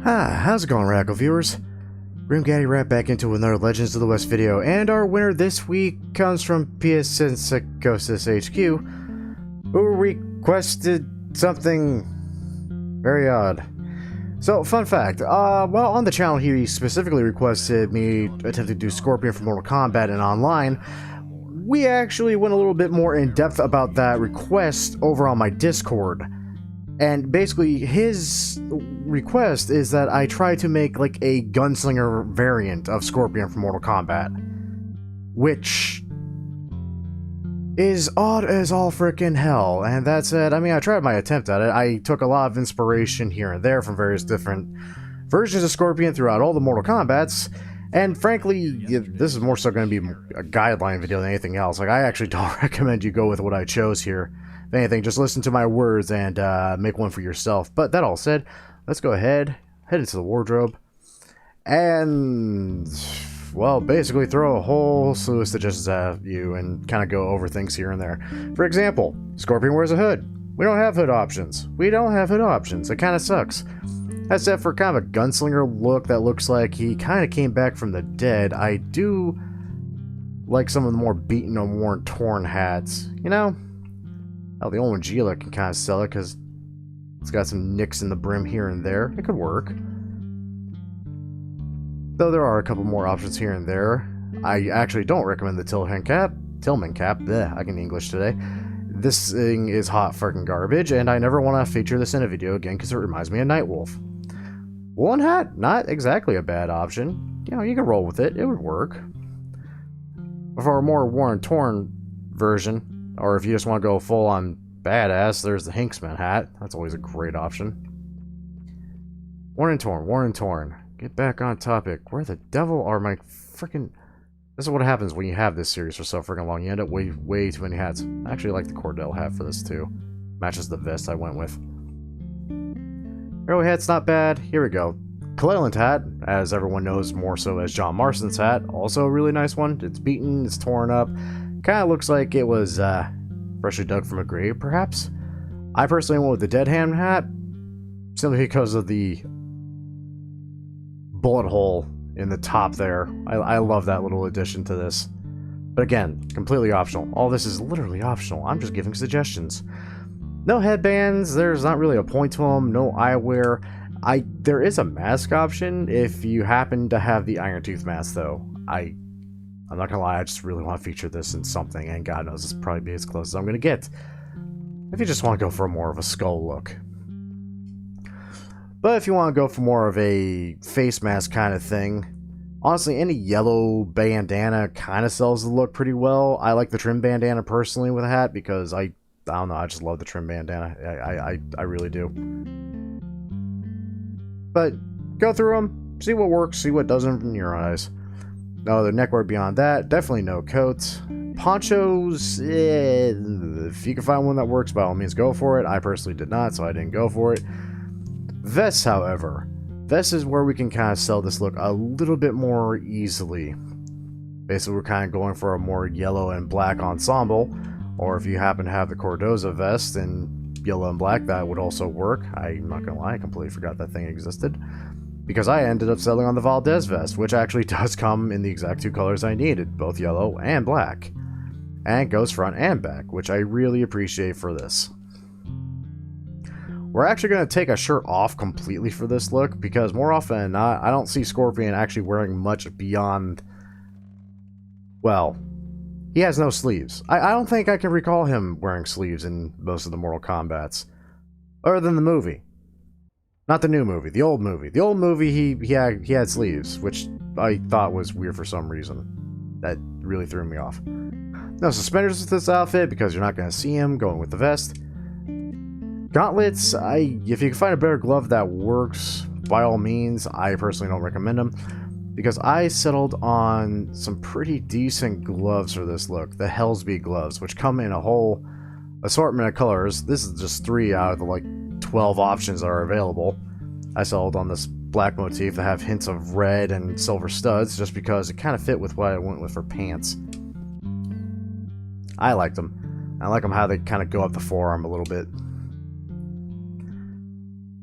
How's it going, Radical viewers? Gaddy right back into another Legends of the West video, and our winner this week comes from PSN Psychosis HQ, who requested something very odd. So, fun fact, while on the channel he specifically requested me attempt to do Scorpion for Mortal Kombat and online, we actually went a little bit more in depth about that request over on my Discord. And basically, his request is that I try to make like a gunslinger variant of Scorpion from Mortal Kombat, which is odd as all frickin' hell. And that said, I mean, I tried my attempt at it. I took a lot of inspiration here and there from various different versions of Scorpion throughout all the Mortal Kombats. And frankly, this is more so going to be a guideline video than anything else. Like, I actually don't recommend you go with what I chose here. If anything, just listen to my words and make one for yourself. But that all said, let's go ahead, head into the wardrobe, and, well, basically throw a whole slew of suggestions at you and kind of go over things here and there. For example, Scorpion wears a hood. We don't have hood options. It kind of sucks. That's it for kind of a gunslinger look that looks like he kind of came back from the dead. I do like some of the more beaten and worn torn hats, you know? Oh, the old Gila can kind of sell it because it's got some nicks in the brim here and there. It could work. Though there are a couple more options here and there. I actually don't recommend the Tillman cap. Bleh, I can English today. This thing is hot freaking garbage, and I never want to feature this in a video again because it reminds me of Nightwolf. Woolen hat, not exactly a bad option. You know, you can roll with it. It would work. For a more worn, torn version, or if you just want to go full-on badass, there's the Hinksman hat. That's always a great option. Worn and torn. Get back on topic. Where the devil are my freaking... This is what happens when you have this series for so freaking long. You end up with way too many hats. I actually like the Cordell hat for this too. Matches the vest I went with. Arrow hat's not bad. Here we go. Cleland hat, as everyone knows more so as John Marston's hat. Also a really nice one. It's beaten, it's torn up. Kind of looks like it was freshly dug from a grave, perhaps. I personally went with the Dead Hand hat, simply because of the bullet hole in the top there. I love that little addition to this. But again, completely optional. All this is literally optional. I'm just giving suggestions. No headbands. There's not really a point to them. No eyewear. There is a mask option if you happen to have the Iron Tooth mask, though. I'm not gonna lie, I just really want to feature this in something, and God knows this will probably be as close as I'm gonna get. If you just want to go for more of a skull look. But if you want to go for more of a face mask kind of thing, honestly, any yellow bandana kind of sells the look pretty well. I like the trim bandana personally with a hat because I don't know, I just love the trim bandana. I really do. But go through them, see what works, see what doesn't in your eyes. No other neckwear beyond that. Definitely no coats. Ponchos, if you can find one that works, by all means go for it. I personally did not, so I didn't go for it. Vests, however. Vests is where we can kind of sell this look a little bit more easily. Basically, we're kind of going for a more yellow and black ensemble. Or if you happen to have the Cordoza vest in yellow and black, that would also work. I'm not going to lie, I completely forgot that thing existed. Because I ended up selling on the Valdez vest, which actually does come in the exact two colors I needed, both yellow and black. And goes front and back, which I really appreciate for this. We're actually going to take a shirt off completely for this look, because more often than not, I don't see Scorpion actually wearing much beyond... Well, he has no sleeves. I don't think I can recall him wearing sleeves in most of the Mortal Kombats. Other than the movie. Not the new movie, the old movie. The old movie, he had sleeves, which I thought was weird for some reason. That really threw me off. No suspenders with this outfit, because you're not going to see him going with the vest. Gauntlets, if you can find a better glove that works, by all means, I personally don't recommend them. Because I settled on some pretty decent gloves for this look. The Hellsby gloves, which come in a whole assortment of colors. This is just 3 out of the, like, 12 options that are available. I settled on this black motif that have hints of red and silver studs just because it kind of fit with what I went with for pants. I liked them. I like them how they kind of go up the forearm a little bit.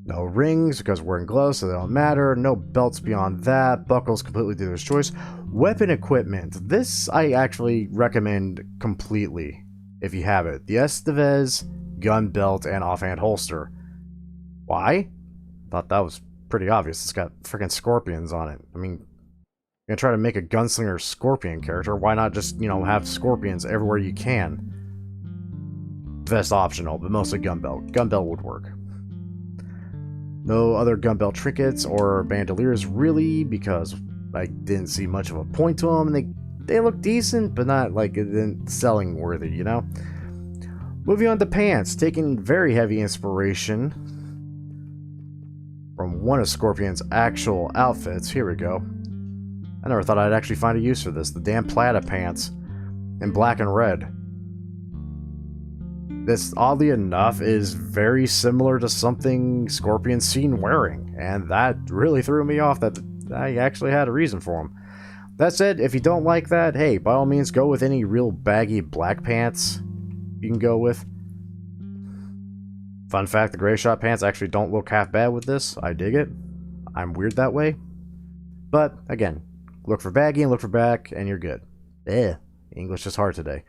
No rings because we're wearing gloves, so they don't matter. No belts beyond that. Buckles, completely dealer's choice. Weapon equipment. This I actually recommend completely if you have it. The Estevez gun belt and offhand holster. Why? Thought that was pretty obvious. It's got freaking scorpions on it. I mean, you're gonna try to make a gunslinger scorpion character. Why not just, you know, have scorpions everywhere you can? Vest optional, but mostly gun belt. Gun belt would work. No other gun belt trinkets or bandoliers really, because I didn't see much of a point to them, and they look decent, but not like selling worthy, you know? Moving on to pants, taking very heavy inspiration from one of Scorpion's actual outfits. Here we go. I never thought I'd actually find a use for this. The damn Plata pants in black and red. This, oddly enough, is very similar to something Scorpion's seen wearing, and that really threw me off that I actually had a reason for him. That said, if you don't like that, hey, by all means go with any real baggy black pants you can go with. Fun fact, the gray shot pants actually don't look half bad with this. I dig it. I'm weird that way. But, again, look for baggy and look for black, and you're good. English is hard today.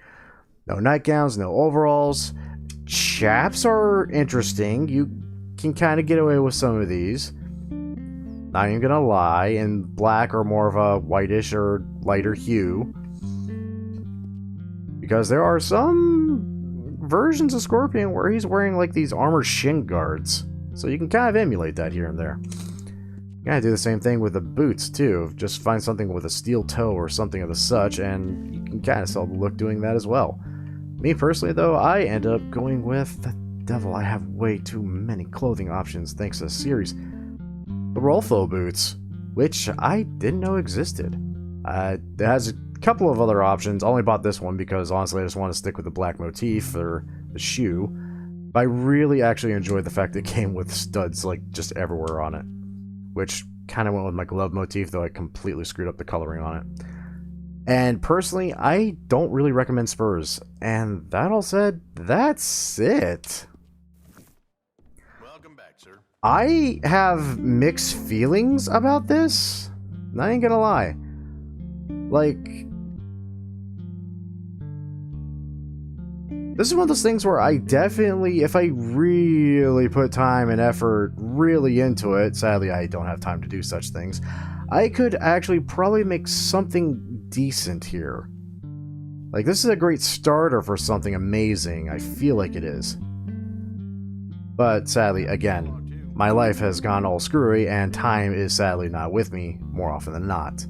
No nightgowns, no overalls. Chaps are interesting. You can kind of get away with some of these. Not even gonna lie, in black or more of a whitish or lighter hue. Because there are some versions of Scorpion where he's wearing like these armored shin guards. So you can kind of emulate that here and there. You gotta do the same thing with the boots too. Just find something with a steel toe or something of the such, and you can kind of sell the look doing that as well. Me personally though, I end up going with the devil. I have way too many clothing options thanks to the series. The Rolfo boots, which I didn't know existed. It has a couple of other options. I only bought this one because honestly I just want to stick with the black motif for the shoe. But I really actually enjoyed the fact that it came with studs like just everywhere on it. Which kind of went with my glove motif, though I completely screwed up the coloring on it. And personally, I don't really recommend spurs. And that all said, that's it. Welcome back, sir. I have mixed feelings about this. I ain't gonna lie. Like, this is one of those things where I definitely, if I really put time and effort really into it, sadly I don't have time to do such things, I could actually probably make something decent here. Like, this is a great starter for something amazing. I feel like it is. But sadly, again, my life has gone all screwy and time is sadly not with me more often than not.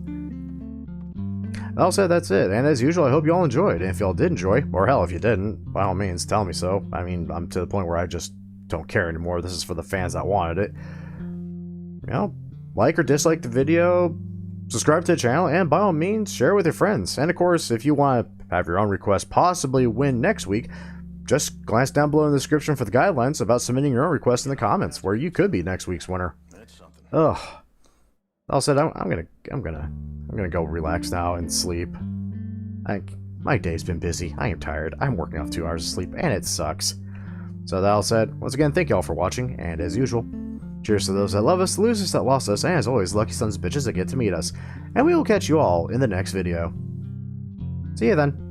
That said, that's it, and as usual, I hope you all enjoyed, and if y'all did enjoy, or hell, if you didn't, by all means, tell me so. I mean, I'm to the point where I just don't care anymore. This is for the fans that wanted it. You know, like or dislike the video, subscribe to the channel, and by all means, share it with your friends. And of course, if you want to have your own request possibly win next week, just glance down below in the description for the guidelines about submitting your own request in the comments, where you could be next week's winner. That's something. Ugh. All said, I'm gonna go relax now and sleep. My day's been busy. I am tired. I'm working off 2 hours of sleep, and it sucks. So that all said, once again, thank you all for watching, and as usual, cheers to those that love us, the losers that lost us, and as always, lucky sons of bitches that get to meet us. And we will catch you all in the next video. See you then.